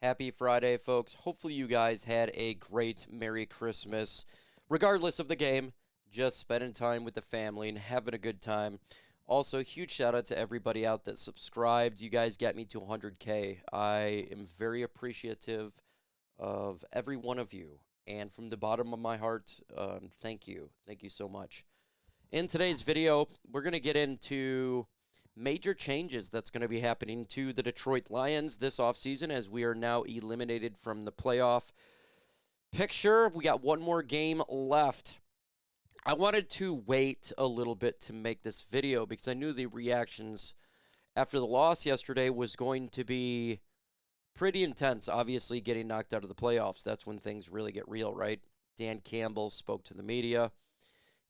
Happy Friday, folks. Hopefully, you guys had a great Merry Christmas. Regardless of the game, just spending time with the family and having a good time. Also, huge shout out to everybody out that subscribed. You guys got me to 100K. I am very appreciative of every one of you. And from the bottom of my heart, thank you. Thank you so much. In today's video, we're going to get into major changes that's going to be happening to the Detroit Lions this offseason as we are now eliminated from the playoff picture. We got one more game left. I wanted to wait a little bit to make this video because I knew the reactions after the loss yesterday was going to be pretty intense. Obviously, getting knocked out of the playoffs, that's when things really get real, right? Dan Campbell spoke to the media.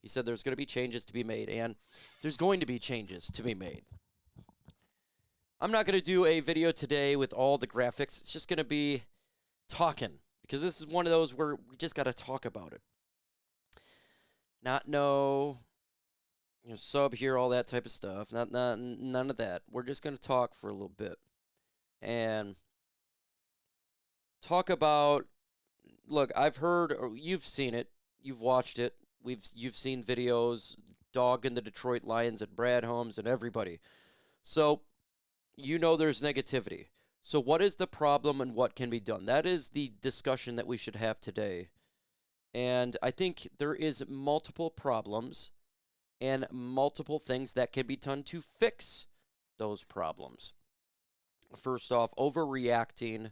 He said there's going to be changes to be made, and there's going to be changes to be made. I'm not going to do a video today with all the graphics. It's just going to be talking, because this is one of those where we just got to talk about it. Not sub here, all that type of stuff. None of that. We're just going to talk for a little bit and talk about, look, I've heard, or you've seen it, you've watched it. You've seen videos dogging the Detroit Lions and Brad Holmes and everybody. So you know there's negativity. So what is the problem and what can be done? That is the discussion that we should have today. And I think there is multiple problems and multiple things that can be done to fix those problems. First off, overreacting,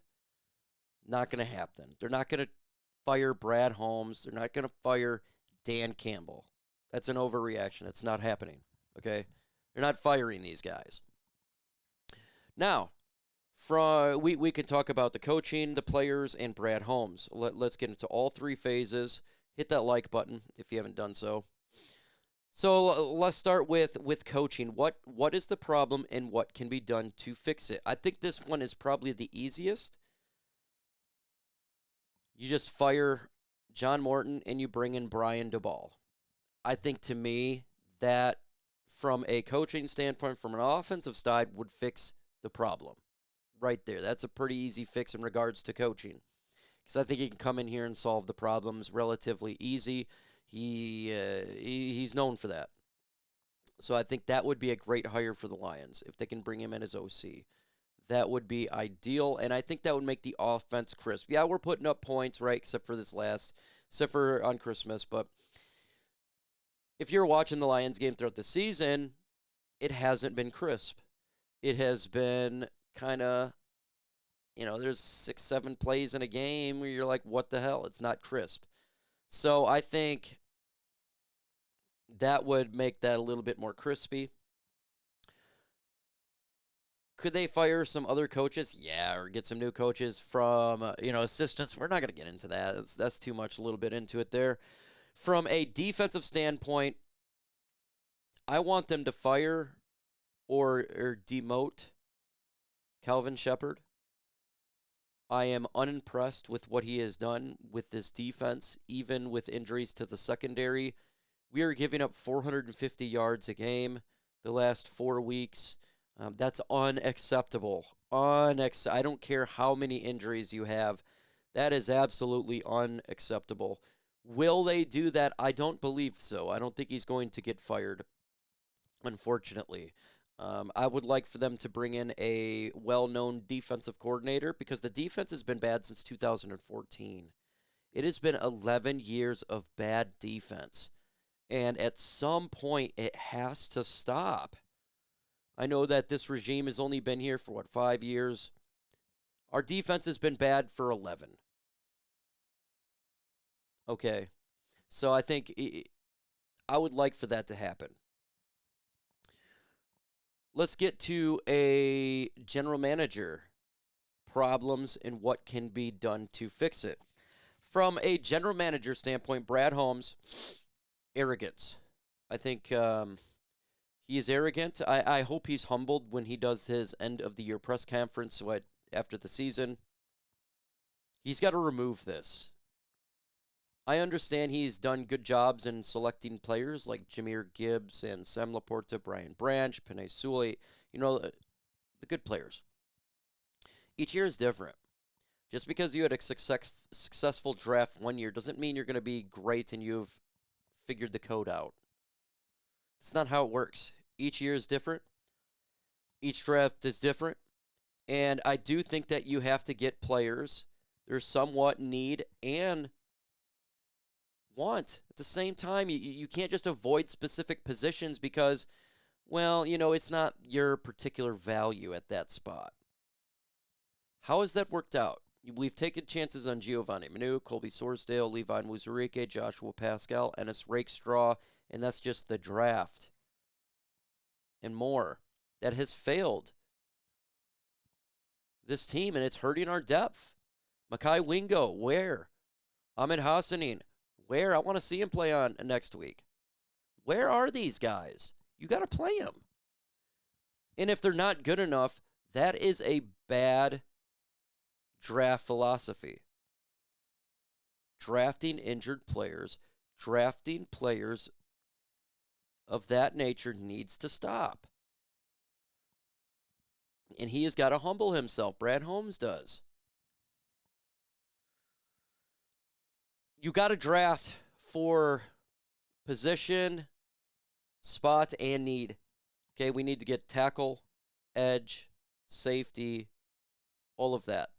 not going to happen. They're not going to fire Brad Holmes. They're not going to fire Dan Campbell. That's an overreaction. It's not happening, okay? They're not firing these guys. Now, we can talk about the coaching, the players, and Brad Holmes. Let's get into all three phases. Hit that like button if you haven't done so. So let's start with coaching. What is the problem and what can be done to fix it? I think this one is probably the easiest. You just fire John Morton and you bring in Brian DeBall. I think, to me, that from a coaching standpoint, from an offensive side, would fix the problem right there. That's a pretty easy fix in regards to coaching, because I think he can come in here and solve the problems relatively easy. He's known for that. So I think that would be a great hire for the Lions if they can bring him in as OC. That would be ideal, and I think that would make the offense crisp. Yeah, we're putting up points, right, except for on Christmas, but if you're watching the Lions game throughout the season, it hasn't been crisp. It has been kind of, there's 6-7 plays in a game where you're like, what the hell? It's not crisp. So I think that would make that a little bit more crispy. Could they fire some other coaches? Yeah, or get some new coaches from, assistants. We're not going to get into that. That's too much, a little bit into it there. From a defensive standpoint, I want them to fire or demote Calvin Shepard. I am unimpressed with what he has done with this defense, even with injuries to the secondary. We are giving up 450 yards a game the last 4 weeks. That's unacceptable. I don't care how many injuries you have. That is absolutely unacceptable. Will they do that? I don't believe so. I don't think he's going to get fired, unfortunately. I would like for them to bring in a well-known defensive coordinator, because the defense has been bad since 2014. It has been 11 years of bad defense, and at some point it has to stop. I know that this regime has only been here for, 5 years? Our defense has been bad for 11. Okay, so I think I would like for that to happen. Let's get to a general manager problems and what can be done to fix it. From a general manager standpoint, Brad Holmes, arrogance. I think he is arrogant. I hope he's humbled when he does his end-of-the-year press conference after the season. He's got to remove this. I understand he's done good jobs in selecting players like Jahmyr Gibbs and Sam Laporta, Brian Branch, Penei Sewell, the good players. Each year is different. Just because you had a successful draft one year doesn't mean you're going to be great and you've figured the code out. It's not how it works. Each year is different. Each draft is different. And I do think that you have to get players there's somewhat need and want. At the same time, you can't just avoid specific positions because, well, it's not your particular value at that spot. How has that worked out? We've taken chances on Giovanni Manu, Colby Sorsdale, Levi Muzurike, Joshua Pascal, Ennis Rakestraw, and that's just the draft. And more. That has failed this team, and it's hurting our depth. Makai Wingo, where? Ahmed Hassanin, where? I want to see him play on next week. Where are these guys? You got to play them. And if they're not good enough, that is a bad draft philosophy. Drafting injured players, drafting players of that nature needs to stop. And he has got to humble himself. Brad Holmes does. You got to draft for position, spot, and need. Okay, we need to get tackle, edge, safety, all of that.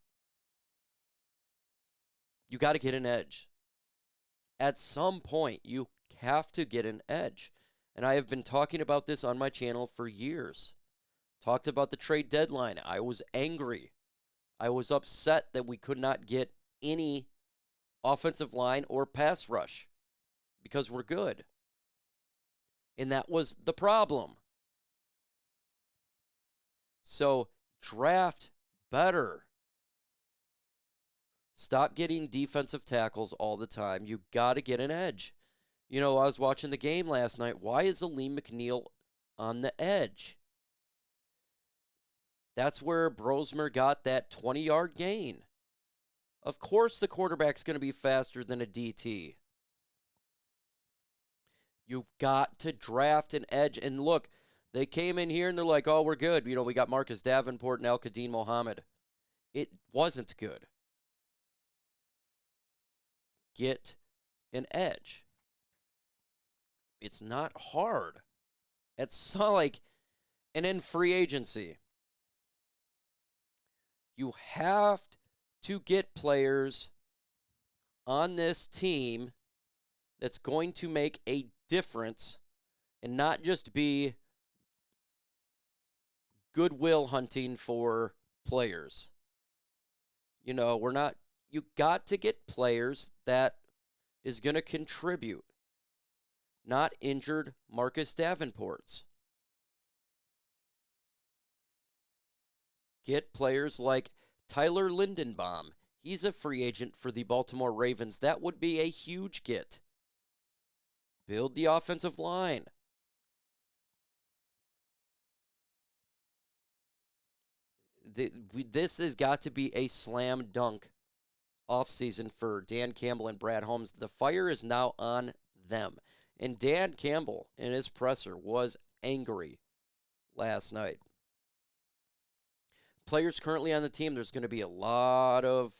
You got to get an edge. At some point, you have to get an edge. And I have been talking about this on my channel for years. Talked about the trade deadline. I was angry. I was upset that we could not get any offensive line or pass rush because we're good. And that was the problem. So draft better. Stop getting defensive tackles all the time. You got to get an edge. I was watching the game last night. Why is Aleem McNeil on the edge? That's where Brosmer got that 20-yard gain. Of course the quarterback's going to be faster than a DT. You've got to draft an edge. And look, they came in here and they're like, oh, we're good. We got Marcus Davenport and Al-Qadim Mohammed. It wasn't good. Get an edge. It's not hard. It's not like, and in free agency, you have to get players on this team that's going to make a difference and not just be goodwill hunting for players. You got to get players that is going to contribute, not injured Marcus Davenports. Get players like Tyler Lindenbaum. He's a free agent for the Baltimore Ravens. That would be a huge get. Build the offensive line. This has got to be a slam dunk offseason for Dan Campbell and Brad Holmes. The fire is now on them. And Dan Campbell in his presser was angry last night. Players currently on the team, there's going to be a lot of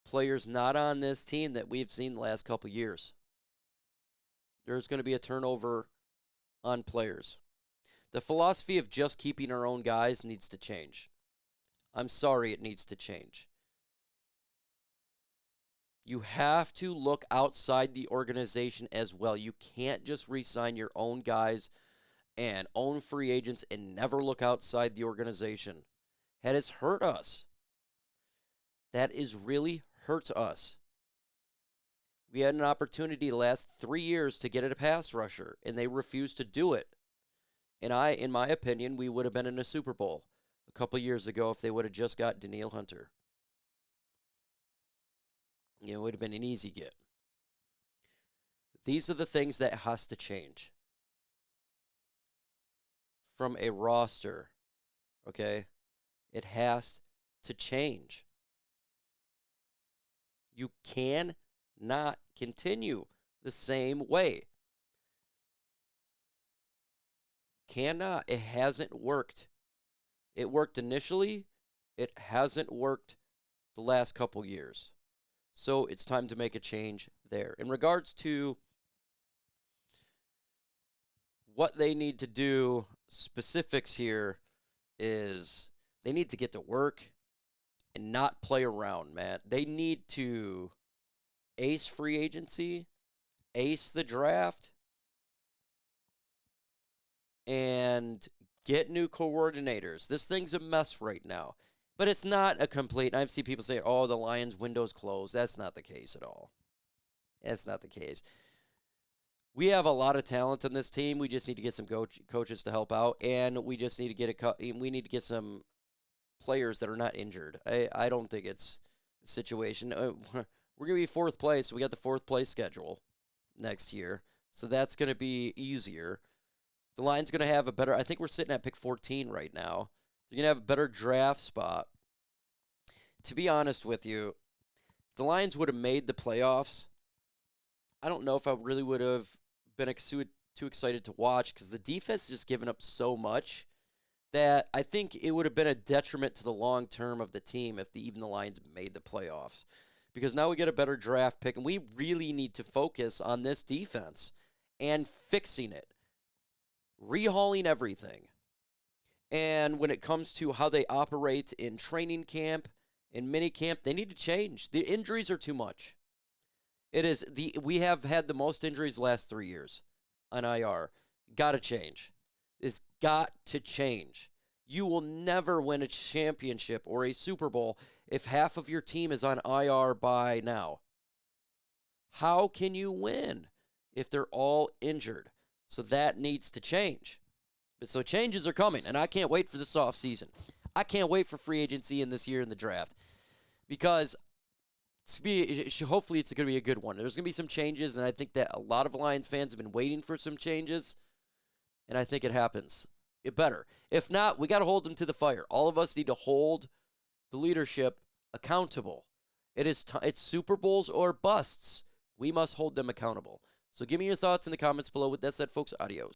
players not on this team that we've seen the last couple years. There's going to be a turnover on players. The philosophy of just keeping our own guys needs to change. I'm sorry, it needs to change. You have to look outside the organization as well. You can't just re-sign your own guys and own free agents and never look outside the organization. That has hurt us. That has really hurt us. We had an opportunity the last 3 years to get a pass rusher, and they refused to do it. And in my opinion, we would have been in a Super Bowl a couple years ago if they would have just got Danielle Hunter. It would have been an easy get. These are the things that has to change from a roster, okay? It has to change. You cannot continue the same way. Cannot. It hasn't worked. It worked initially. It hasn't worked the last couple years. So it's time to make a change there. In regards to what they need to do, specifics here is they need to get to work and not play around, man. They need to ace free agency, ace the draft, and get new coordinators. This thing's a mess right now. But it's not a complete. I've seen people say, oh, the Lions' window's closed. That's not the case at all. That's not the case. We have a lot of talent on this team. We just need to get some coaches to help out, and we just need to get some players that are not injured. I don't think it's a situation. We're going to be fourth place. We got the fourth place schedule next year, so that's going to be easier. The Lions going to have a better. I think we're sitting at pick 14 right now. They're going to have a better draft spot. To be honest with you, if the Lions would have made the playoffs, I don't know if I really would have been too excited to watch because the defense has just given up so much that I think it would have been a detriment to the long term of the team if even the Lions made the playoffs. Because now we get a better draft pick, and we really need to focus on this defense and fixing it, rehauling everything. And when it comes to how they operate in training camp, in mini camp, they need to change. The injuries are too much. We have had the most injuries the last 3 years on IR. Got to change. It's got to change. You will never win a championship or a Super Bowl if half of your team is on IR by now. How can you win if they're all injured? So that needs to change. So changes are coming, and I can't wait for this offseason. I can't wait for free agency in this year in the draft because hopefully it's going to be a good one. There's going to be some changes, and I think that a lot of Lions fans have been waiting for some changes, and I think it happens. It better. If not, we got to hold them to the fire. All of us need to hold the leadership accountable. It's Super Bowls or busts. We must hold them accountable. So give me your thoughts in the comments below. With that said, folks, adios.